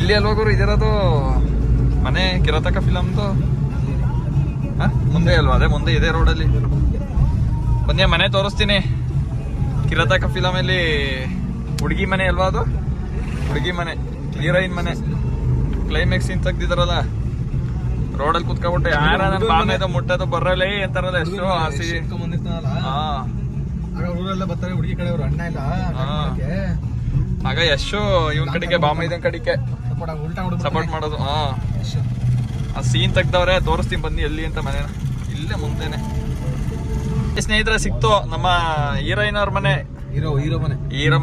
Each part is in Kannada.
ಇಲ್ಲಿ ಅಲ್ವಾ ಗುರು ಇದಿರೋದು ಮನೆ ಕಿರಾತಕ ಫಿಲಮ್ದು? ಮುಂದೆ ಅಲ್ವಾ? ಅದೇ ಮುಂದೆ ಇದೆ ರೋಡಲ್ಲಿ. ಬನ್ನಿ ಮನೆ ತೋರಿಸ್ತೀನಿ. ಕಿರಾತಕ ಫಿಲಮಲ್ಲಿ ಹುಡುಗಿ ಮನೆ ಅಲ್ವಾ ಅದು? ಹುಡುಗಿ ಮನೆ, ಹೀರೋಯಿನ್ ಮನೆ. ಕ್ಲೈಮ್ಯಾಕ್ಸ್ ಸೀನ್ ತೆಗ್ದಿದಾರಲ್ಲ ರೋಡಲ್ಲಿ ಕುತ್ಕೊಬಿಟ್ಟು ಯಾರ ನನ್ನ ಬಾಮೇದ ಮುಟ್ಟೋದು ಬರಲ್ಲ ಅಂತಾರಲ್ಲ. ಎಷ್ಟು ಆಸೆ. ಹುಡುಗಿ ಕಡೆಯವರು ಅಣ್ಣ ಇಲ್ಲ ಆಗ ಯಶು ಇವನ್ ಕಡೆಗೆ ಬಾಮೈದನ್ ಕಡೆಗೆ ಸಪೋರ್ಟ್ ಮಾಡೋದು. ಆ ಸೀನ್ ತೆಗ್ದವ್ರೆ, ತೋರಿಸ್ತೀನಿ ಬನ್ನಿ ಎಲ್ಲಿ ಅಂತ. ಮನೇನ ಇಲ್ಲೇ ಮುಂದೆನೆ. ಸ್ನೇಹಿತರೆ ಸಿಕ್ತು ನಮ್ಮ ಹೀರೋಯಿನ್ ಅವ್ರ ಮನೆ. ಹೀರೋ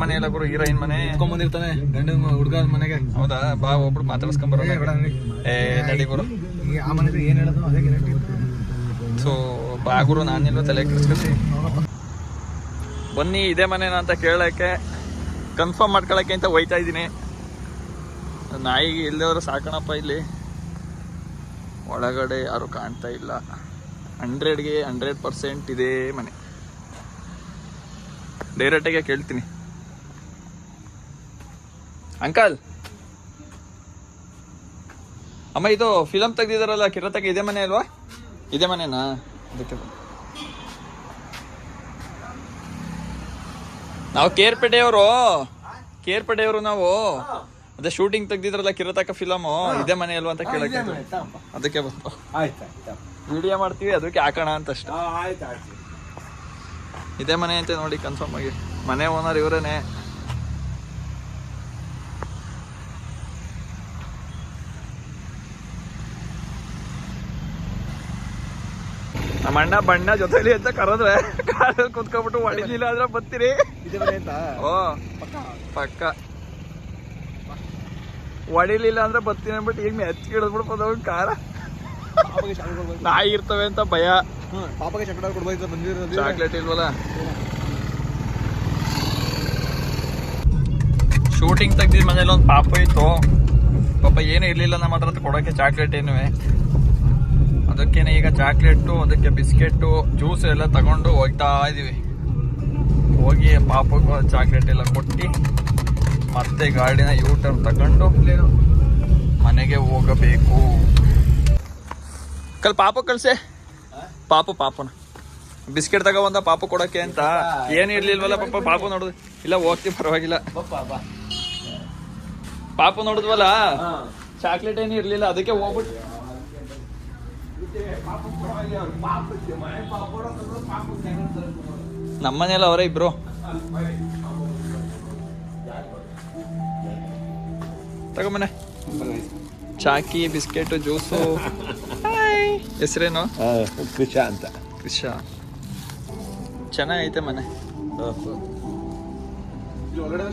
ಮನೆ ಎಲ್ಲ ಗುರು, ಹೀರೋಯಿನ್ ಮನೆ ಬಂದಿರ್ತಾನೆ ಗಂಡ ಹುಡುಗ ಮನೆಗೆ. ಹೌದಾ? ಬಾ ಒಬ್ರು ಮಾತಾಡ್ಸ್ಕೊಂಬರೋ. ನಡಿ ಗುರು. ಆ ಮನೆ ಏನ್ ಹೇಳೋದು ಅದೇ ಗ್ಯಾರಂಟಿ. ಸೊ ಬಾ ಗುರು, ನಾನೆಲ್ಲೋ ತಲೆ ಕೆಡಿಸ್ಕೊಸಿ. ಬನ್ನಿ ಇದೇ ಮನೇನ ಅಂತ ಕೇಳಕ್ಕೆ, ಕನ್ಫರ್ಮ್ ಮಾಡ್ಕೊಳಕ್ಕೆ ಅಂತ ಹೋಯ್ತಾ ಇದ್ದೀನಿ. ನಾಯಿಗೆ ಇಲ್ಲದವರು ಸಾಕಣಪ್ಪ. ಇಲ್ಲಿ ಒಳಗಡೆ ಯಾರು ಕಾಣ್ತಾ ಇಲ್ಲ. 100ಗೆ 100% ಇದೇ ಮನೆ. ಡೈರೆಕ್ಟಾಗೆ ಕೇಳ್ತೀನಿ, ಅಂಕಲ್ ಅಮ್ಮ ಇದು ಫಿಲಮ್ ತೆಗ್ದಿದಾರಲ್ಲ ಕಿರಾತಕ, ಇದೇ ಮನೆ ಅಲ್ವಾ? ಇದೇ ಮನೆನಾ? ಅದಕ್ಕೆ ನಾವು ಕೇರ್ಪೇಟೆಯವರು ನಾವು. ಅದೇ ಶೂಟಿಂಗ್ ತೆಗ್ದಿದ್ರಲ್ಲ ಕಿರಾತಕ ಫಿಲಮು, ಇದೇ ಮನೆ ಅಲ್ವಾ ಅಂತ ಕೇಳಕ್ಕೆ. ಅದಕ್ಕೆ ವಿಡಿಯೋ ಮಾಡ್ತೀವಿ, ಅದಕ್ಕೆ ಹಾಕೋಣ ಅಂತ ಅಷ್ಟೇ. ಇದೇ ಮನೆ ಅಂತ ನೋಡಿ ಕನ್ಫರ್ಮ್ ಆಗಿ. ಮನೆ ಓನರ್ ಇವರೇನೆ. ನಮ್ಮ ಅಣ್ಣ ಬಣ್ಣ ಜೊತೆಲಿ ಅಂತ ಕರೆದ್ರೆ ಕಾರಲ್ಲಿ ಕುತ್ಕೊಬಿಟ್ಟು ಹೊಡಿಲಿಲ್ಲ ಆದ್ರೆ ಬರ್ತೀರಿ. ಓ ಪಕ್ಕ ಹೊಡಿಲಿಲ್ಲ ಅಂದ್ರೆ ಬರ್ತೀನಿ ಅಂದ್ಬಿಟ್ಟು ಈಗ ಮೆಚ್ಚಿಡ್ಬಿಡ್ಬೋದು ಕಾರ. ನಾಯಿ ಇರ್ತವೆ ಅಂತ ಭಯ. ಚಾಕ್ಲೇಟ್ ಇಲ್ವಲ್ಲ. ಶೂಟಿಂಗ್ ತೆಗ್ದಿದ್ ಮನೇಲಿ ಒಂದು ಪಾಪ ಇತ್ತು. ಪಾಪ ಏನು ಇರ್ಲಿಲ್ಲ ನಮ್ಮ ಹತ್ರ ಕೊಡೋಕೆ ಚಾಕ್ಲೇಟ್ ಏನುವೆ. ಅದಕ್ಕೇನೆ ಈಗ ಚಾಕ್ಲೇಟು, ಅದಕ್ಕೆ ಬಿಸ್ಕೆಟ್ಟು, ಜ್ಯೂಸ್ ಎಲ್ಲ ತಗೊಂಡು ಹೋಗ್ತಾ ಇದೀವಿ. ಹೋಗಿ ಪಾಪಗೂ ಚಾಕ್ಲೇಟ್ ಎಲ್ಲ ಕೊಟ್ಟು ಮತ್ತೆ ಗಾಡಿನ ಯೂಟರ್ನ್ ತಗೊಂಡು ಮನೆಗೆ ಹೋಗಬೇಕು. ಪಾಪ ಕಳ್ಸೆ. ಪಾಪನ ಬಿಸ್ಕೆಟ್ ತಗೊಂಡ ಪಾಪ ಕೊಡಕ್ಕೆ ಅಂತ. ಏನು ಇರ್ಲಿಲ್ವಲ್ಲ ಪಾಪ. ಪಾಪ ನೋಡುದು ಇಲ್ಲ, ಹೋಗ್ತಿ ಪರವಾಗಿಲ್ಲ. ಪಾಪ ನೋಡುದ್ವಲ್ಲ, ಚಾಕ್ಲೇಟ್ ಏನು ಇರ್ಲಿಲ್ಲ, ಅದಕ್ಕೆ ಹೋಗ್ಬಿಟ್ಟು ನಮ್ಮನೆಲ್ಲ ಅವರೇ ಇಬ್ರು. ತಗೊಂಬನೆ ಚಾಕಿ, ಬಿಸ್ಕೆಟ್, ಜ್ಯೂಸು. ಹೆಸರೇನು? ಕೃಷ ಅಂತ. ಕೃಷ ಚೆನ್ನಾಗೈತೆ ಮನೆ. ಒಳಗಡೆ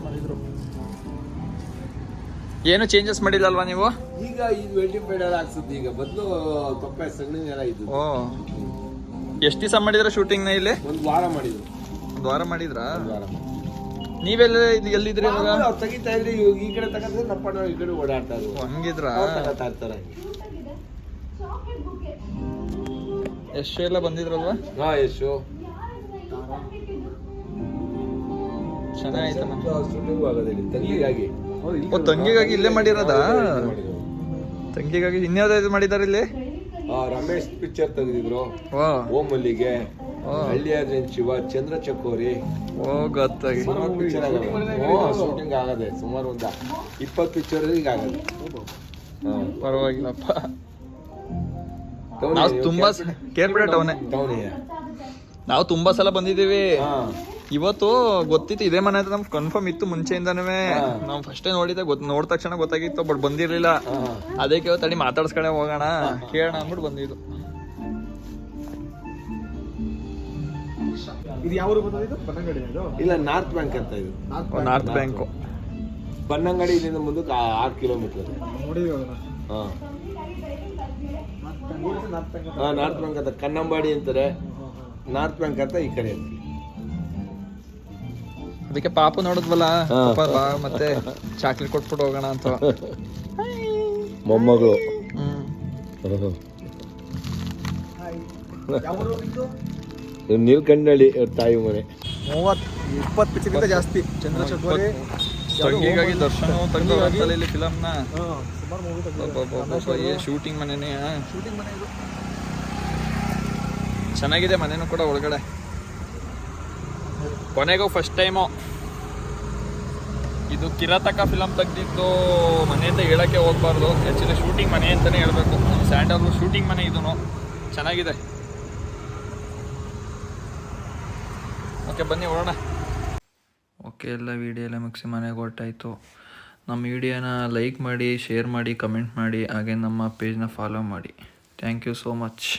ಮಾಡಿದ್ರು. ಏನು ಚೇಂಜಸ್ ಮಾಡಿಲ್ಲ ಅಲ್ವಾ ನೀವು? ಈಗ ಇದು ವೆಂಟಿಲೇಟರ್ ಹಾಕ್ಸುತ್ತೆ. ಈಗ ಬದಲು ತೊಪ್ಪೆ ಸಗಣಿ ಎಲ್ಲ ಇದು. ಓ, ಎಷ್ಟು ದಿವಸ ಮಾಡಿದ್ರ ಶೂಟಿಂಗ್ ನ ಇಲ್ಲಿ? ಒಂದು ವಾರ ಮಾಡಿದ್ರು. ಒಂದು ವಾರ ಮಾಡಿದ್ರಾ? ನೀವೆಲ್ಲ ಎಲ್ಲಿದ್ರಿ ಇವಾಗ? ತೆಗಿತಾ ಇದ್ರಿ. ಈ ಕಡೆ ತಗೊಂಡ್ರೆ ನಪ್ಪಣ್ಣ ಈ ಕಡೆ ಓಡಾಡ್ತಾ ಇದ್ರು. ಹಂಗಿದ್ರ? ತಗೋತಾ ಇರ್ತಾರೆ. ಯಶು ಎಲ್ಲ ಬಂದಿದ್ರಲ್ವಾ? ಯಶು ಚೆನ್ನಾಗೈತೆ. ಶೂಟಿಂಗ್ ಆಗೋದಿಲ್ಲ ತಂಗಿಗಾಗಿ. ಓ, ತಂಗಿಗಾಗಿ ಇಲ್ಲೇ ಮಾಡಿರೋದಾ? ತಂಗಿಗಾಗಿ ಇನ್ಯಾವ್ದು ಮಾಡಿದಾರೆ ಇಲ್ಲಿ? ರಮೇಶ್ ಪಿಕ್ಚರ್ ತೆಗೆದಿದ್ರು. ಓಂ ಮಲ್ಲಿಗೆ, ಹಳ್ಳಿಯಾದ್ರೇನ್ ಶಿವ, ಚಂದ್ರ ಚಕೋರಿ. ಓ ಗೊತ್ತಾಗಿ ಶೂಟಿಂಗ್ ಆಗದೆ. ಸುಮಾರು ಒಂದು 20 ಪಿಕ್ಚರ್ ಈಗ ಆಗದೆ. ಪರವಾಗಿಲ್ಲಪ್ಪ. ನಾವು ತುಂಬಾ ಕೇರ್ಪೇಟೆ ಟೌನೇ. ನಾವು ತುಂಬಾ ಸಲ ಬಂದಿದ್ದೀವಿ. ಇವತ್ತು ಗೊತ್ತಿತ್ತು ಇದೇ ಮನೆ ಅಂತ ನಮ್ಗೆ ಕನ್ಫರ್ಮ್ ಇತ್ತು ಮುಂಚೆಯಿಂದನೂ. ನಾವು ಫಸ್ಟೇ ನೋಡಿದ್ದೆ, ನೋಡಿದ ತಕ್ಷಣ ಗೊತ್ತಾಗಿತ್ತು, ಬಟ್ ಬಂದಿರ್ಲಿಲ್ಲ. ಅದಕ್ಕೆ ಇವತ್ತು ಅಡಿ ಮಾತಾಡ್ಸ್ಕೊಂಡೆ ಹೋಗೋಣ ಕೇಳೋಣ ಅಂದ್ಬಿಟ್ಟು ಬಂದಿದ್ದು. ಇದು ಯಾವ ಊರು ಬರ್ತದೆ? ಬನ್ನಂಗಡಿ? ಇಲ್ಲ, ನಾರ್ತ್ ಬ್ಯಾಂಕ್ ಅಂತ. ಇದು ನಾರ್ತ್ ಬ್ಯಾಂಕ್. ಬನ್ನಂಗಡಿ ಇಲ್ಲಿಂದ ಮುಂದಕ್ಕೆ 6 ಕಿಲೋಮೀಟರ್. ನಾರ್ತ್ ಬ್ಯಾಂಕ್ ಅಂತ ಕನ್ನಂಬಾಡಿ ಅಂತಾರೆ. ನಾರ್ತ್ ಬ್ಯಾಂಕ್ ಅಂತ ಈ ಕಡೆ. ಅದಕ್ಕೆ ಪಾಪು ನೋಡಿದ್ವಲ್ಲ, ಮತ್ತೆ ಚಾಕ್ಲೇಟ್ ಕೊಟ್ಬಿಟ್ಟು ಹೋಗೋಣ ಅಂತ. ಮೊಮ್ಮಗಳು. ನೀಲ್ಕಂಡಳ್ಳಿ ತಾಯಿ ಮನೆ. 20 ಪಿಕ್ಚರ್ಗಿಂತ ಜಾಸ್ತಿ. ಚಂದ್ರಚಕೋರಿ ತಂಗಿಗಾಗಿ ದರ್ಶನ ತೆಗ್ದವ್ರಂತಲ್ಲ ಇಲ್ಲಿ ಫಿಲಮ್ನ. ಸುಮಾರು ಮೂವಿ ಏ ಶೂಟಿಂಗ್ ಮನೆನೇ. ಶೂಟಿಂಗ್ ಮನೆ ಇದು. ಚೆನ್ನಾಗಿದೆ ಮನೇನು ಕೂಡ ಒಳಗಡೆ. ಕೊನೆಗೂ ಫಸ್ಟ್ ಟೈಮು ಇದು ಕಿರಾತಕ ಫಿಲಮ್ ತೆಗ್ದಿದ್ದು ಮನೆ ಅಂತ ಹೇಳಕ್ಕೆ ಹೋಗ್ಬಾರ್ದು, ಆ್ಯಕ್ಚುಲಿ ಶೂಟಿಂಗ್ ಮನೆ ಅಂತಲೇ ಹೇಳಬೇಕು. ಸ್ಯಾಂಡಲ್ವುಡ್ ಶೂಟಿಂಗ್ ಮನೆ ಇದೂ ಚೆನ್ನಾಗಿದೆ. ಓಕೆ ಬನ್ನಿ ಹೊರಡೋಣ. ಓಕೆ ಎಲ್ಲ ವೀಡಿಯೋ ಎಲ್ಲ ಮುಗಿಸಿ ಮನೆಗೆ ಹೊರಟಾಯಿತು. ನಮ್ಮ ವಿಡಿಯೋನ ಲೈಕ್ ಮಾಡಿ, ಶೇರ್ ಮಾಡಿ, ಕಮೆಂಟ್ ಮಾಡಿ, ಹಾಗೆ ನಮ್ಮ ಪೇಜ್ನ ಫಾಲೋ ಮಾಡಿ. Thank you so much.